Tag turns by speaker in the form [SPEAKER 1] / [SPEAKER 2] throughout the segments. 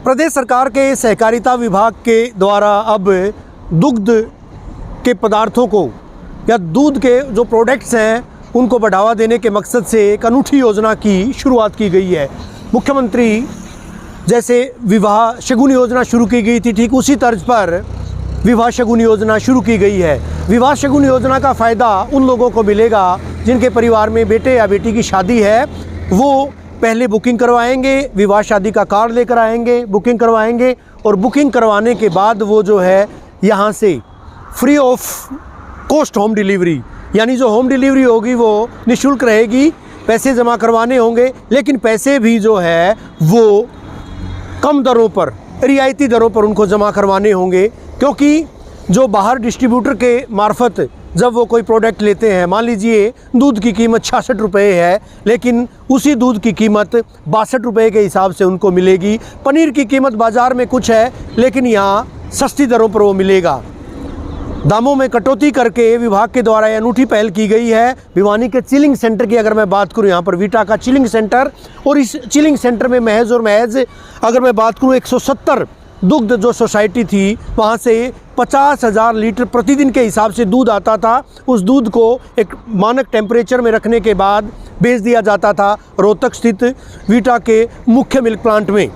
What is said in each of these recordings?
[SPEAKER 1] प्रदेश सरकार के सहकारिता विभाग के द्वारा अब दुग्ध के पदार्थों को या दूध के जो प्रोडक्ट्स हैं उनको बढ़ावा देने के मकसद से एक अनूठी योजना की शुरुआत की गई है। मुख्यमंत्री जैसे विवाह शगुन योजना शुरू की गई थी, ठीक उसी तर्ज पर विवाह शगुन योजना शुरू की गई है। विवाह शगुन योजना का फ़ायदा उन लोगों को मिलेगा जिनके परिवार में बेटे या बेटी की शादी है। वो पहले बुकिंग करवाएंगे, विवाह शादी का कार्ड लेकर आएंगे, बुकिंग करवाएंगे और बुकिंग करवाने के बाद वो जो है यहाँ से free of cost home delivery, यानी जो होम डिलीवरी होगी वो निःशुल्क रहेगी। पैसे जमा करवाने होंगे, लेकिन पैसे भी जो है वो कम दरों पर, रियायती दरों पर उनको जमा करवाने होंगे, क्योंकि जो बाहर डिस्ट्रीब्यूटर के मार्फत जब वो कोई प्रोडक्ट लेते हैं, मान लीजिए दूध की कीमत 66 रुपये है, लेकिन उसी दूध की कीमत 62 रुपये के हिसाब से उनको मिलेगी। पनीर की कीमत बाज़ार में कुछ है, लेकिन यहाँ सस्ती दरों पर वो मिलेगा। दामों में कटौती करके विभाग के द्वारा अनूठी पहल की गई है। भिवानी के चिलिंग सेंटर की अगर मैं बात करूं, यहाँ पर वीटा का चिलिंग सेंटर, और इस चिलिंग सेंटर में महज और महज अगर मैं बात करूं 170 दुग्ध जो सोसाइटी थी वहाँ से 50,000 लीटर प्रतिदिन के हिसाब से दूध आता था। उस दूध को एक मानक टेम्परेचर में रखने के बाद भेज दिया जाता था रोहतक स्थित वीटा के मुख्य मिल्क प्लांट में।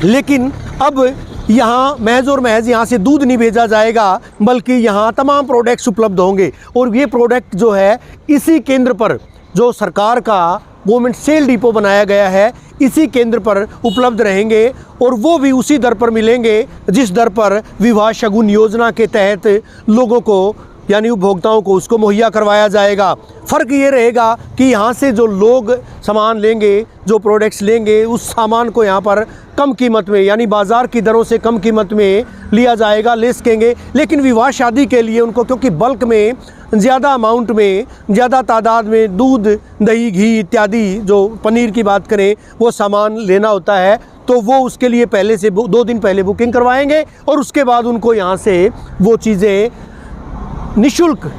[SPEAKER 1] लेकिन अब यहाँ महज और महज यहाँ से दूध नहीं भेजा जाएगा, बल्कि यहाँ तमाम प्रोडक्ट्स उपलब्ध होंगे। और ये प्रोडक्ट जो है इसी केंद्र पर, जो सरकार का गवर्नमेंट सेल डिपो बनाया गया है, इसी केंद्र पर उपलब्ध रहेंगे और वो भी उसी दर पर मिलेंगे जिस दर पर विवाह शगुन योजना के तहत लोगों को यानी उपभोक्ताओं को उसको मुहैया करवाया जाएगा। फ़र्क ये रहेगा कि यहाँ से जो लोग सामान लेंगे, जो प्रोडक्ट्स लेंगे, उस सामान को यहाँ पर कम कीमत में यानी बाज़ार की दरों से कम कीमत में लिया जाएगा, ले सकेंगे। लेकिन विवाह शादी के लिए उनको क्योंकि बल्क में ज़्यादा अमाउंट में, ज़्यादा तादाद में दूध, दही, घी इत्यादि, जो पनीर की बात करें, वो सामान लेना होता है, तो वो उसके लिए पहले से 2 दिन पहले बुकिंग करवाएंगे और उसके बाद उनको यहाँ से वो चीज़ें निःशुल्क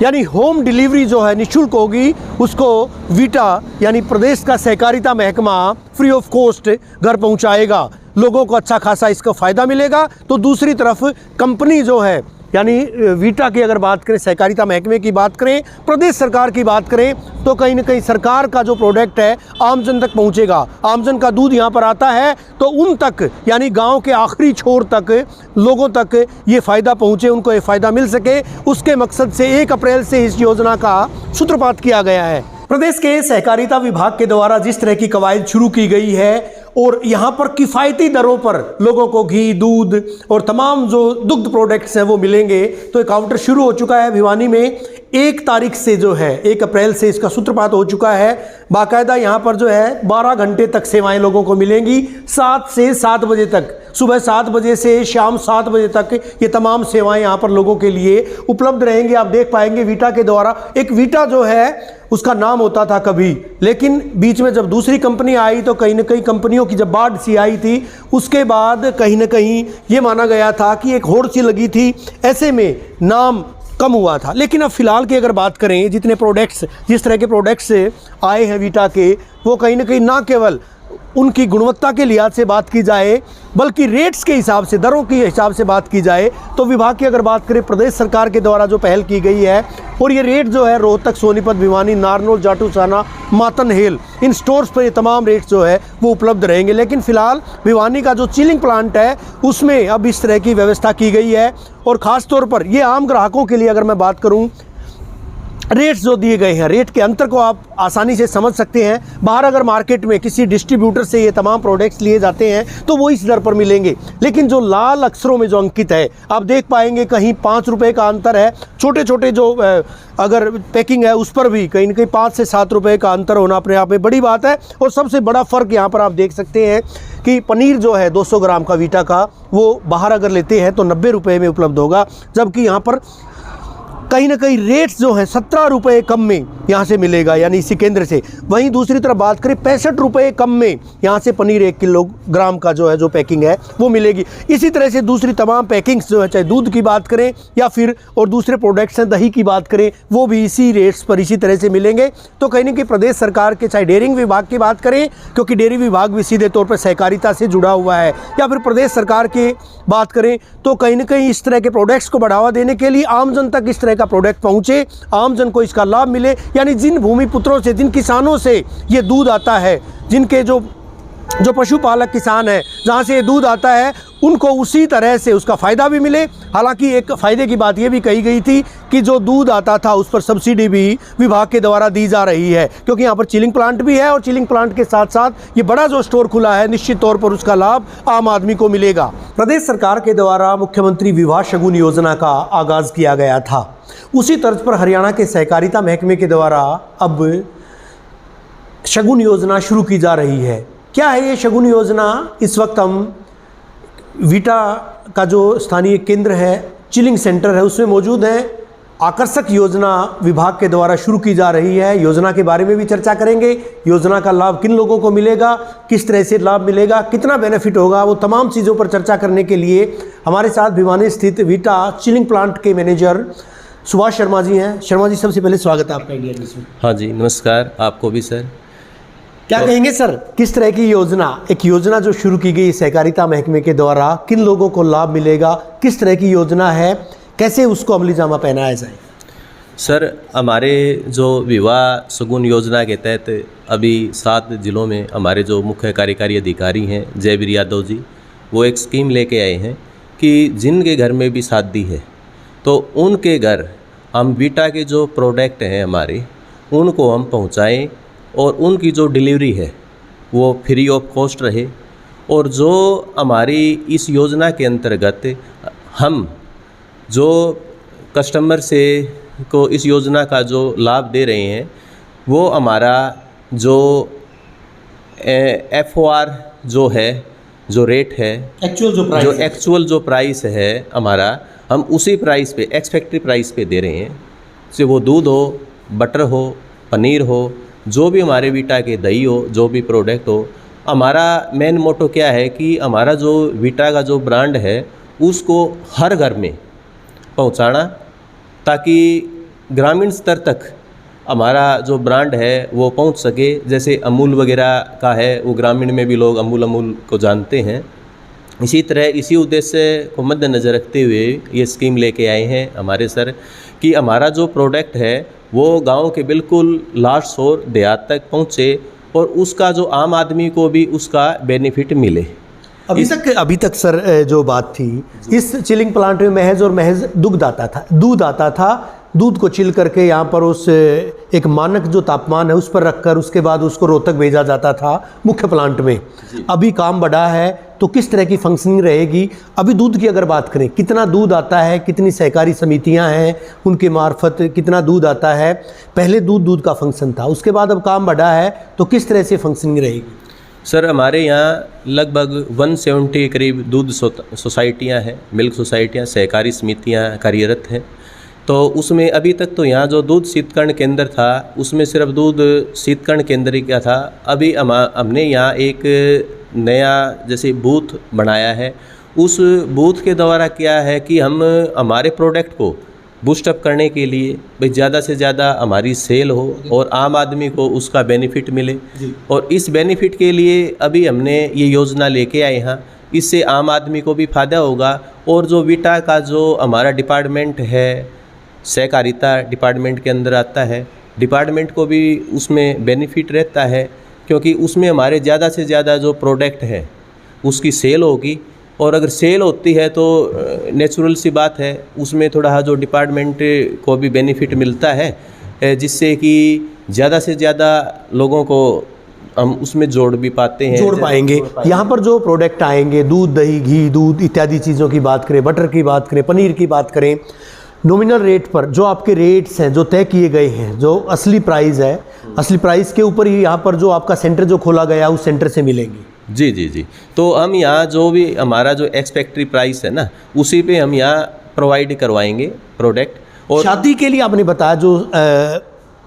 [SPEAKER 1] यानी होम डिलीवरी जो है निःशुल्क होगी। उसको वीटा यानी प्रदेश का सहकारिता महकमा फ्री ऑफ कॉस्ट घर पहुंचाएगा। लोगों को अच्छा खासा इसका फ़ायदा मिलेगा। तो दूसरी तरफ कंपनी जो है यानी वीटा की अगर बात करें, सहकारिता महकमे की बात करें, प्रदेश सरकार की बात करें, तो कहीं ना कहीं सरकार का जो प्रोडक्ट है आमजन तक पहुंचेगा। आमजन का दूध यहाँ पर आता है तो उन तक यानी गांव के आखिरी छोर तक लोगों तक ये फ़ायदा पहुँचे, उनको ये फ़ायदा मिल सके, उसके मकसद से 1 अप्रैल से इस योजना का सूत्रपात किया गया है। प्रदेश के सहकारिता विभाग के द्वारा जिस तरह की कवायद शुरू की गई है और यहाँ पर किफ़ायती दरों पर लोगों को घी, दूध और तमाम जो दुग्ध प्रोडक्ट्स हैं वो मिलेंगे, तो एक काउंटर शुरू हो चुका है भिवानी में। 1 तारीख से जो है 1 अप्रैल से इसका सूत्रपात हो चुका है। बाकायदा यहाँ पर जो है 12 घंटे तक सेवाएं लोगों को मिलेंगी। 7 से 7 बजे तक, सुबह 7 बजे से शाम 7 बजे तक ये तमाम सेवाएं यहाँ पर लोगों के लिए उपलब्ध रहेंगी। आप देख पाएंगे वीटा के द्वारा, एक वीटा जो है उसका नाम होता था कभी, लेकिन बीच में जब दूसरी कंपनी आई तो कहीं ना कहीं कंपनियों की जब बाढ़ सी आई थी, उसके बाद कहीं ना कहीं ये माना गया था कि एक होड़ सी लगी थी, ऐसे में नाम कम हुआ था। लेकिन अब फिलहाल की अगर बात करें, जितने प्रोडक्ट्स, जिस तरह के प्रोडक्ट्स आए हैं वीटा के, वो कहीं ना कहीं ना केवल उनकी गुणवत्ता के लिहाज से बात की जाए, बल्कि रेट्स के हिसाब से, दरों के हिसाब से बात की जाए, तो विभाग की अगर बात करें प्रदेश सरकार के द्वारा जो पहल की गई है, और ये रेट जो है रोहतक, सोनीपत, भिवानी, नारनौल, जाटूसाना, मातन हेल, इन स्टोर्स पर ये तमाम रेट्स जो है वो उपलब्ध रहेंगे। लेकिन फ़िलहाल भिवानी का जो चिलिंग प्लांट है उसमें अब इस तरह की व्यवस्था की गई है। और ख़ास तौर पर ये आम ग्राहकों के लिए अगर मैं बात करूँ, रेट्स जो दिए गए हैं, रेट के अंतर को आप आसानी से समझ सकते हैं। बाहर अगर मार्केट में किसी डिस्ट्रीब्यूटर से ये तमाम प्रोडक्ट्स लिए जाते हैं तो वो इस दर पर मिलेंगे, लेकिन जो लाल अक्षरों में जो अंकित है, आप देख पाएंगे कहीं 5 रुपये का अंतर है। छोटे छोटे जो अगर पैकिंग है उस पर भी कहीं ना कहीं 5 से 7 रुपये का अंतर होना अपने आप में बड़ी बात है। और सबसे बड़ा फ़र्क यहाँ पर आप देख सकते हैं कि पनीर जो है 200 ग्राम का वीटा का, वो बाहर अगर लेते हैं तो 90 रुपये में उपलब्ध होगा, जबकि यहाँ पर कहीं ना कहीं रेट्स जो हैं 17 रुपये कम में यहाँ से मिलेगा, यानी इसी केंद्र से। वहीं दूसरी तरफ बात करें 65 रुपये कम में यहाँ से पनीर 1 किलोग्राम का जो है जो पैकिंग है वो मिलेगी। इसी तरह से दूसरी तमाम पैकिंग्स जो है, चाहे दूध की बात करें या फिर और दूसरे प्रोडक्ट्स हैं, दही की बात करें, वो भी इसी रेट्स पर इसी तरह से मिलेंगे। तो कहीं ना कहीं प्रदेश सरकार के, चाहे डेयरिंग विभाग की बात करें, क्योंकि डेयरी विभाग भी सीधे तौर पर सहकारिता से जुड़ा हुआ है, या फिर प्रदेश सरकार की बात करें तो कहीं ना कहीं इस तरह के प्रोडक्ट्स को बढ़ावा देने के लिए आम जन तक इस तरह का प्रोडक्ट पहुंचे, आम जन को इसका लाभ मिले। यानी जिन भूमिपुत्रों से, जिन किसानों से ये दूध आता है, जिनके जो पशुपालक किसान हैं, जहाँ से ये दूध आता है, उनको उसी तरह से उसका फ़ायदा भी मिले। हालांकि एक फ़ायदे की बात ये भी कही गई थी कि जो दूध आता था उस पर सब्सिडी भी विभाग के द्वारा दी जा रही है, क्योंकि यहाँ पर चिलिंग प्लांट भी है और चिलिंग प्लांट के साथ साथ ये बड़ा जो स्टोर खुला है, निश्चित तौर पर उसका लाभ आम आदमी को मिलेगा। प्रदेश सरकार के द्वारा मुख्यमंत्री विवाह शगुन योजना का आगाज़ किया गया था। उसी तर्ज पर हरियाणा के सहकारिता महकमे के द्वारा अब शगुन योजना शुरू की जा रही है। क्या है ये शगुन योजना? इस वक्त हम वीटा का जो स्थानीय केंद्र है, चिलिंग सेंटर है, उसमें मौजूद हैं। आकर्षक योजना विभाग के द्वारा शुरू की जा रही है। योजना के बारे में भी चर्चा करेंगे। योजना का लाभ किन लोगों को मिलेगा, किस तरह से लाभ मिलेगा, कितना बेनिफिट होगा, वो तमाम चीज़ों पर चर्चा करने के लिए हमारे साथ भिवानी स्थित वीटा चिलिंग प्लांट के मैनेजर सुभाष शर्मा जी हैं। शर्मा जी, सबसे पहले स्वागत है आपका इंडिया न्यूज़ में।
[SPEAKER 2] हाँ जी, नमस्कार आपको भी सर।
[SPEAKER 1] क्या कहेंगे सर, किस तरह की योजना, एक योजना जो शुरू की गई सहकारिता महकमे के द्वारा, किन लोगों को लाभ मिलेगा, किस तरह की योजना है, कैसे उसको अमली जामा पहनाया जाए?
[SPEAKER 2] सर, हमारे जो विवाह शगुन योजना के तहत अभी 7 जिलों में हमारे जो मुख्य कार्यकारी अधिकारी हैं जयवीर यादव जी, वो एक स्कीम लेके आए हैं कि जिनके घर में भी शादी है तो उनके घर हम वीटा के जो प्रोडक्ट हैं हमारे, उनको हम पहुंचाएं और उनकी जो डिलीवरी है वो फ्री ऑफ कॉस्ट रहे। और जो हमारी इस योजना के अंतर्गत हम जो कस्टमर से को इस योजना का जो लाभ दे रहे हैं, वो हमारा जो FOR जो है, जो रेट है, एक्चुअल जो प्राइस है हमारा, हम उसी प्राइस पे, एक्स फैक्ट्री प्राइस पे दे रहे हैं। चाहे वो दूध हो, बटर हो, पनीर हो, जो भी हमारे वीटा के दही हो, जो भी प्रोडक्ट हो। हमारा मेन मोटो क्या है कि हमारा जो वीटा का जो ब्रांड है उसको हर घर में पहुंचाना, ताकि ग्रामीण स्तर तक हमारा जो ब्रांड है वो पहुंच सके। जैसे अमूल वगैरह का है, वो ग्रामीण में भी लोग अमूल को जानते हैं। इसी तरह इसी उद्देश्य को मद्देनज़र रखते हुए ये स्कीम लेके आए हैं हमारे सर कि हमारा जो प्रोडक्ट है वो गांव के बिल्कुल लास्ट और देहात तक पहुंचे और उसका जो आम आदमी को भी उसका बेनिफिट मिले।
[SPEAKER 1] अभी तक सर जो बात थी, इस चिलिंग प्लांट में महज और महज दूध आता था। दूध को चिल करके यहाँ पर उस एक मानक जो तापमान है उस पर रखकर उसके बाद उसको रोहतक भेजा जाता था मुख्य प्लांट में। अभी काम बढ़ा है तो किस तरह की फंक्शनिंग रहेगी? अभी दूध की अगर बात करें, कितना दूध आता है, कितनी सहकारी समितियां हैं, उनके मार्फत कितना दूध आता है? पहले दूध का फंक्शन था, उसके बाद अब काम बढ़ा है, तो किस तरह से फंक्शनिंग रहेगी?
[SPEAKER 2] सर, हमारे यहाँ लगभग 170 करीब दूध सोसाइटियाँ हैं, मिल्क सोसाइटियाँ, सहकारी समितियाँ कार्यरत हैं। तो उसमें अभी तक तो यहाँ जो दूध शीतकरण केंद्र था उसमें सिर्फ दूध शीतकरण केंद्र ही क्या था। अभी हमने यहाँ एक नया जैसे बूथ बनाया है। उस बूथ के द्वारा क्या है कि हम हमारे प्रोडक्ट को बूस्टअप करने के लिए भाई ज़्यादा से ज़्यादा हमारी सेल हो और आम आदमी को उसका बेनिफिट मिले। और इस बेनिफिट के लिए अभी हमने ये योजना लेके आए हैं। इससे आम आदमी को भी फ़ायदा होगा और जो वीटा का जो हमारा डिपार्टमेंट है, सहकारिता डिपार्टमेंट के अंदर आता है, डिपार्टमेंट को भी उसमें बेनिफिट रहता है, क्योंकि उसमें हमारे ज़्यादा से ज़्यादा जो प्रोडक्ट है उसकी सेल होगी। और अगर सेल होती है तो नेचुरल सी बात है, उसमें थोड़ा जो डिपार्टमेंट को भी बेनिफिट मिलता है, जिससे कि ज़्यादा से ज़्यादा लोगों को हम उसमें जोड़ भी पाते हैं,
[SPEAKER 1] जोड़ पाएंगे। यहाँ पर जो प्रोडक्ट आएंगे, दूध, दही, घी, दूध इत्यादि चीज़ों की बात करें, बटर की बात करें, पनीर की बात करें, नॉमिनल रेट पर जो आपके रेट्स हैं जो तय किए गए हैं, जो असली प्राइस है, असली प्राइस के ऊपर ही यहाँ पर जो आपका सेंटर जो खोला गया उस सेंटर से मिलेंगी।
[SPEAKER 2] जी। तो हम यहाँ जो भी हमारा जो एक्स फैक्ट्री प्राइस है ना, उसी पे हम यहाँ प्रोवाइड करवाएंगे प्रोडक्ट। और
[SPEAKER 1] शादी के लिए आपने बताया जो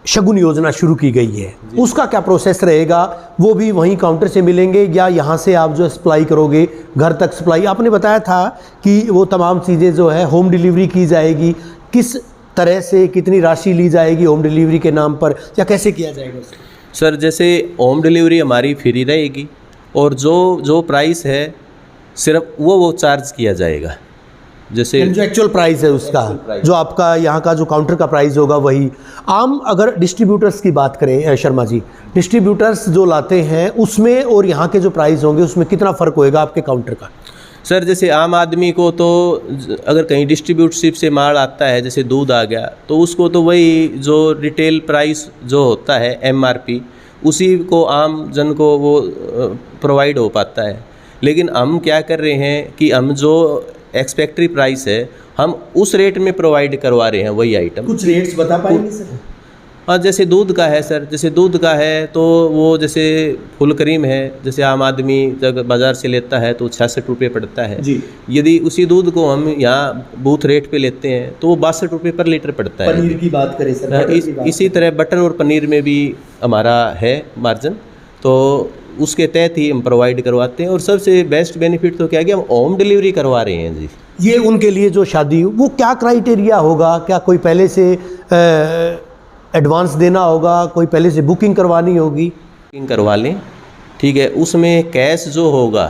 [SPEAKER 1] शगुन योजना शुरू की गई है, उसका क्या प्रोसेस रहेगा? वो भी वहीं काउंटर से मिलेंगे या यहाँ से आप जो सप्लाई करोगे, घर तक सप्लाई? आपने बताया था कि वो तमाम चीज़ें जो है होम डिलीवरी की जाएगी। किस तरह से, कितनी राशि ली जाएगी होम डिलीवरी के नाम पर, या कैसे किया जाएगा?
[SPEAKER 2] सर जैसे होम डिलीवरी हमारी फ्री रहेगी और जो प्राइस है सिर्फ वो चार्ज किया जाएगा। जैसे
[SPEAKER 1] जो एक्चुअल प्राइस है उसका, जो आपका यहाँ का जो काउंटर का प्राइस होगा वही। आम अगर डिस्ट्रीब्यूटर्स की बात करें शर्मा जी, डिस्ट्रीब्यूटर्स जो लाते हैं उसमें और यहाँ के जो प्राइस होंगे उसमें कितना फ़र्क होएगा आपके काउंटर का?
[SPEAKER 2] सर जैसे आम आदमी को तो अगर कहीं डिस्ट्रीब्यूटरशिप से माल आता है, जैसे दूध आ गया, तो उसको तो वही जो रिटेल प्राइस जो होता है MRP, उसी को आम जन को वो प्रोवाइड हो पाता है। लेकिन हम क्या कर रहे हैं कि हम जो एक्सपेक्टरी प्राइस है हम उस रेट में प्रोवाइड करवा रहे हैं वही आइटम।
[SPEAKER 1] कुछ रेट्स बता पाएंगे सर?
[SPEAKER 2] हाँ, जैसे दूध का है सर, जैसे दूध का है तो वो जैसे फुल क्रीम है, जैसे आम आदमी जब बाज़ार से लेता है तो 66 रुपये पड़ता है
[SPEAKER 1] जी।
[SPEAKER 2] यदि उसी दूध को हम यहाँ बूथ रेट पे लेते हैं तो वो 62 रुपये पर लीटर पड़ता है।
[SPEAKER 1] पनीर की बात करें सर,
[SPEAKER 2] इसी तरह बटर और पनीर में भी हमारा है मार्जिन, तो उसके तहत ही हम प्रोवाइड करवाते हैं। और सबसे बेस्ट बेनिफिट तो क्या कि हम होम डिलीवरी करवा रहे हैं जी।
[SPEAKER 1] ये उनके लिए जो शादी, वो क्या क्राइटेरिया होगा? क्या कोई पहले से एडवांस देना होगा, कोई पहले से बुकिंग करवानी होगी?
[SPEAKER 2] बुकिंग करवा लें, ठीक है। उसमें कैश जो होगा,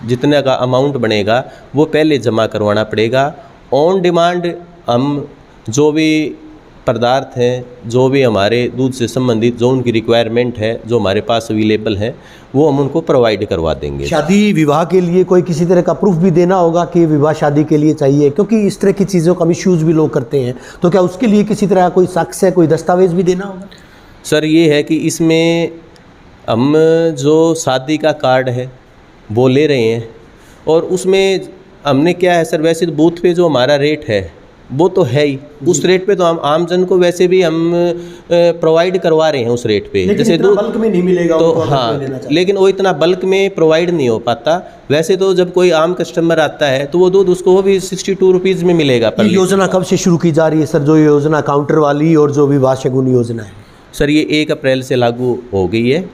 [SPEAKER 2] जितने का अमाउंट बनेगा वो पहले जमा करवाना पड़ेगा। ऑन डिमांड हम जो भी पदार्थ हैं, जो भी हमारे दूध से संबंधित जो उनकी रिक्वायरमेंट है, जो हमारे पास अवेलेबल है, वो हम उनको प्रोवाइड करवा देंगे।
[SPEAKER 1] शादी विवाह के लिए कोई किसी तरह का प्रूफ भी देना होगा कि विवाह शादी के लिए चाहिए, क्योंकि इस तरह की चीज़ों का मिसयूज़ भी लोग करते हैं, तो क्या उसके लिए किसी तरह कोई साक्ष्य, कोई दस्तावेज भी देना होगा?
[SPEAKER 2] सर ये है कि इसमें हम जो शादी का कार्ड है वो ले रहे हैं, और उसमें हमने क्या है सर, वैसे तो बूथ पे जो हमारा रेट है वो तो है ही, उस रेट पे तो हम आम जन को वैसे भी हम प्रोवाइड करवा रहे हैं उस रेट पे।
[SPEAKER 1] जैसे दूध बल्क में नहीं मिलेगा
[SPEAKER 2] तो हाँ, लेकिन वो इतना बल्क में प्रोवाइड नहीं हो पाता। वैसे तो जब कोई आम कस्टमर आता है तो वो दूध उसको वो भी 62 रुपीज़ में मिलेगा पर लीटर।
[SPEAKER 1] योजना कब से शुरू की जा रही है सर, जो योजना काउंटर वाली और जो विवाह शगुन योजना है?
[SPEAKER 2] सर ये 1 अप्रैल से लागू हो गई है,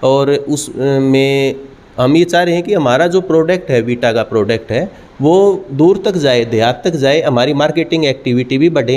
[SPEAKER 2] और उसमें हम ये चाह रहे हैं कि हमारा जो प्रोडक्ट है, वीटा का प्रोडक्ट है, वो दूर तक जाए, देहात तक जाए, हमारी मार्केटिंग एक्टिविटी भी बढ़े,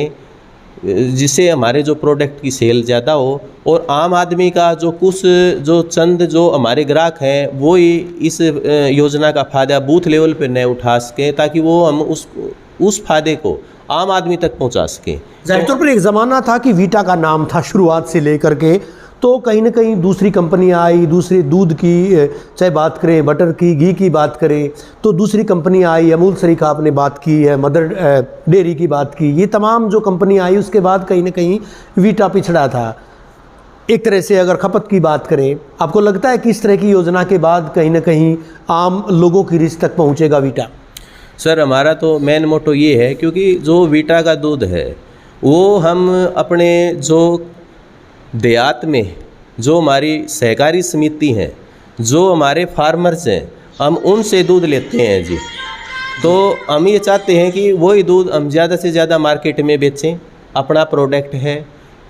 [SPEAKER 2] जिससे हमारे जो प्रोडक्ट की सेल ज़्यादा हो, और आम आदमी का जो कुछ जो चंद जो हमारे ग्राहक हैं वो ही इस योजना का फ़ायदा बूथ लेवल पे न उठा सकें, ताकि वो हम उस फ़ायदे को आम आदमी तक पहुंचा सकें।
[SPEAKER 1] जाहिर तौर पर एक ज़माना था कि वीटा का नाम था शुरुआत से लेकर के, तो कहीं ना कहीं दूसरी कंपनियां आई, दूसरे दूध की चाहे बात करें, बटर की, घी की बात करें, तो दूसरी कंपनियां आई, अमूल सरीखा आपने बात की है, मदर डेयरी की बात की, ये तमाम जो कंपनियां आई उसके बाद कहीं ना कहीं वीटा पिछड़ा था। एक तरह से अगर खपत की बात करें, आपको लगता है कि इस तरह की योजना के बाद कहीं ना कहीं आम लोगों की रिश्त तक पहुँचेगा वीटा?
[SPEAKER 2] सर हमारा तो मेन मोटो ये है, क्योंकि जो वीटा का दूध है वो हम अपने जो देहात में जो हमारी सहकारी समिति हैं, जो हमारे फार्मर्स हैं, हम उनसे दूध लेते हैं जी। तो हम ये चाहते हैं कि वही दूध हम ज़्यादा से ज़्यादा मार्केट में बेचें। अपना प्रोडक्ट है,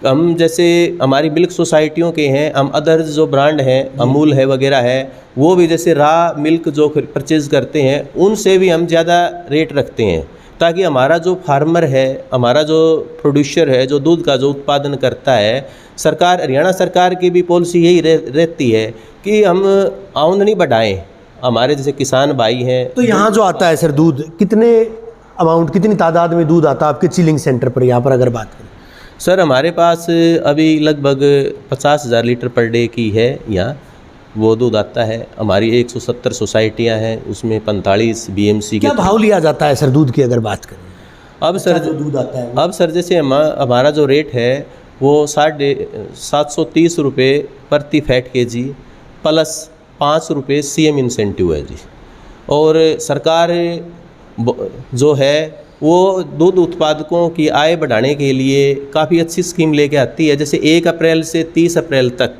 [SPEAKER 2] हम जैसे हमारी मिल्क सोसाइटियों के हैं, हम अदर्स जो ब्रांड हैं, अमूल है वगैरह है, वो भी जैसे रा मिल्क जो परचेज़ करते हैं उनसे भी हम ज़्यादा रेट रखते हैं, ताकि हमारा जो फार्मर है, हमारा जो प्रोड्यूसर है, जो दूध का जो उत्पादन करता है, सरकार, हरियाणा सरकार की भी पॉलिसी यही रहती है कि हम आमदनी बढ़ाएं। हमारे जैसे किसान भाई हैं,
[SPEAKER 1] तो यहाँ जो आता है सर दूध, कितने अमाउंट, कितनी तादाद में दूध आता है आपके चिलिंग सेंटर पर यहाँ पर अगर बात करें?
[SPEAKER 2] सर हमारे पास अभी लगभग 50,000 लीटर पर डे की है यहाँ वो दूध आता है। हमारी 170 सोसाइटियाँ हैं, उसमें 45 BMC
[SPEAKER 1] क्या भाव लिया जाता है सर दूध की अगर बात करें?
[SPEAKER 2] अब सर
[SPEAKER 1] जो दूध आता है
[SPEAKER 2] अब सर जैसे हमारा जो रेट है वो 730 रुपये प्रति फैट kg प्लस 5 रुपये CM इंसेंटिव है जी। और सरकार जो है वो दूध उत्पादकों की आय बढ़ाने के लिए काफ़ी अच्छी स्कीम लेके आती है। जैसे 1 अप्रैल से 30 अप्रैल तक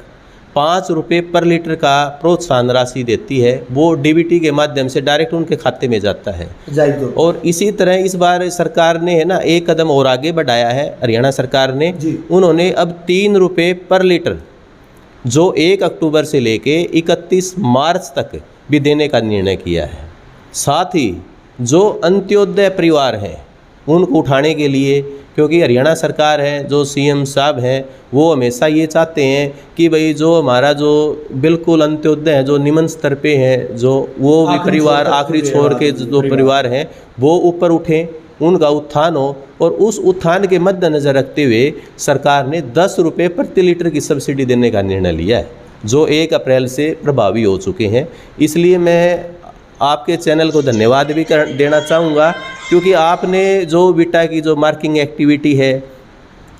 [SPEAKER 2] 5 रुपये पर लीटर का प्रोत्साहन राशि देती है, वो डीबीटी के माध्यम से डायरेक्ट उनके खाते में जाता है। और इसी तरह इस बार सरकार ने है ना एक कदम और आगे बढ़ाया है, हरियाणा सरकार ने, उन्होंने अब 3 रुपये पर लीटर जो 1 अक्टूबर से लेके 31 मार्च तक भी देने का निर्णय किया है। साथ ही जो अंत्योदय परिवार हैं उनको उठाने के लिए, क्योंकि हरियाणा सरकार है, जो सीएम साहब हैं, वो हमेशा ये चाहते हैं कि भाई जो हमारा जो बिल्कुल अंत्योदय है, जो निम्न स्तर पे है, जो वो भी परिवार आखिरी छोर के जो परिवार हैं वो ऊपर उठें, उनका उत्थान हो। और उस उत्थान के मद्देनज़र रखते हुए सरकार ने 10 रुपये प्रति लीटर की सब्सिडी देने का निर्णय लिया है, जो 1 अप्रैल से प्रभावी हो चुके हैं। इसलिए मैं आपके चैनल को धन्यवाद भी देना चाहूँगा, क्योंकि आपने जो विटा की जो मार्किंग एक्टिविटी है,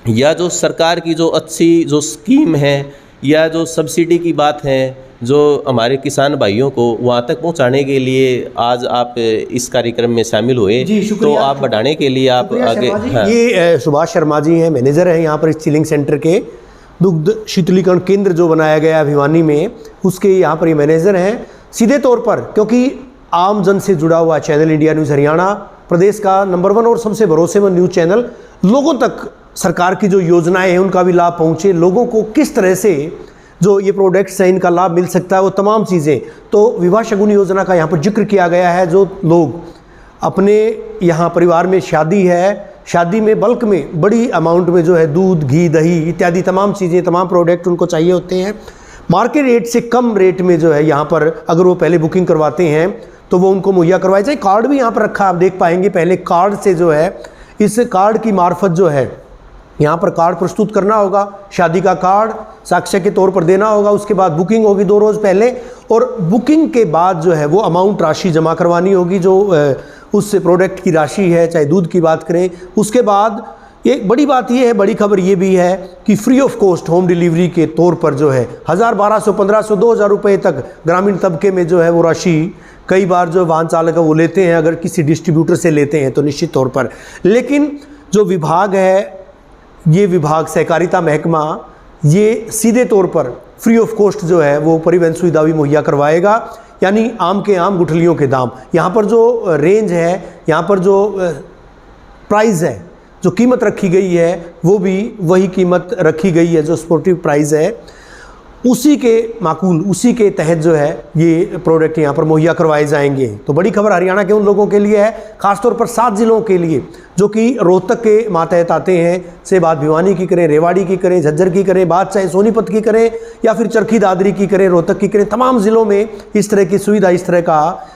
[SPEAKER 2] या जो सरकार की जो अच्छी जो स्कीम है, या जो सब्सिडी की बात है, जो हमारे किसान भाइयों को वहाँ तक पहुँचाने के लिए आज आप इस कार्यक्रम में शामिल हुए, तो आप बढ़ाने के लिए आप आगे। हाँ।
[SPEAKER 1] ये सुभाष शर्मा जी हैं, मैनेजर हैं यहाँ पर इस चिलिंग सेंटर के, दुग्ध शीतलीकरण केंद्र जो बनाया गया है भिवानी में, उसके यहाँ पर ये मैनेजर हैं। सीधे तौर पर, क्योंकि आम जन से जुड़ा हुआ चैनल इंडिया न्यूज़ हरियाणा प्रदेश का नंबर 1 और सबसे भरोसेमंद न्यूज़ चैनल, लोगों तक सरकार की जो योजनाएं हैं उनका भी लाभ पहुंचे, लोगों को किस तरह से जो ये प्रोडक्ट्स हैं इनका लाभ मिल सकता है, वो तमाम चीज़ें तो विवाह शगुन योजना का यहाँ पर जिक्र किया गया है। जो लोग अपने यहाँ परिवार में शादी है, शादी में बल्क में बड़ी अमाउंट में जो है दूध, घी, दही इत्यादि तमाम चीज़ें, तमाम प्रोडक्ट उनको चाहिए होते हैं, मार्केट रेट से कम रेट में जो है यहाँ पर अगर वो पहले बुकिंग करवाते हैं तो वो उनको मुहैया करवाए जाए। कार्ड भी यहाँ पर रखा, आप देख पाएंगे। पहले कार्ड से जो है, इस कार्ड की मार्फत जो है यहाँ पर कार्ड प्रस्तुत करना होगा, शादी का कार्ड साक्ष्य के तौर पर देना होगा, उसके बाद बुकिंग होगी 2 रोज़ पहले, और बुकिंग के बाद जो है वो अमाउंट राशि जमा करवानी होगी, जो उस प्रोडक्ट की राशि है, चाहे दूध की बात करें। उसके बाद एक बड़ी बात ये है, बड़ी खबर ये भी है कि free of cost home delivery के तौर पर जो है 1000, 1200, 1500, 2000 रुपये तक ग्रामीण तबके में जो है वो राशि कई बार जो वाहन चालक है वो लेते हैं, अगर किसी डिस्ट्रीब्यूटर से लेते हैं तो निश्चित तौर पर। लेकिन जो विभाग है, ये विभाग सहकारिता महकमा, ये सीधे तौर पर फ्री ऑफ कॉस्ट जो है वो परिवहन सुविधा भी मुहैया करवाएगा, यानी आम के आम गुठलियों के दाम। यहाँ पर जो रेंज है, यहाँ पर जो प्राइस है, जो कीमत रखी गई है, वो भी वही कीमत रखी गई है जो स्पोर्टिव प्राइस है, उसी के माकूल, उसी के तहत जो है ये प्रोडक्ट यहाँ पर मुहैया करवाए जाएंगे। तो बड़ी खबर हरियाणा के उन लोगों के लिए है, खासतौर पर 7 जिलों के लिए जो कि रोहतक के मातहत आते हैं, से बात भिवानी की करें, रेवाड़ी की करें, झज्जर की करें, बात चाहे सोनीपत की करें या फिर चरखी दादरी की करें, रोहतक की करें, तमाम ज़िलों में इस तरह की सुविधा, इस तरह का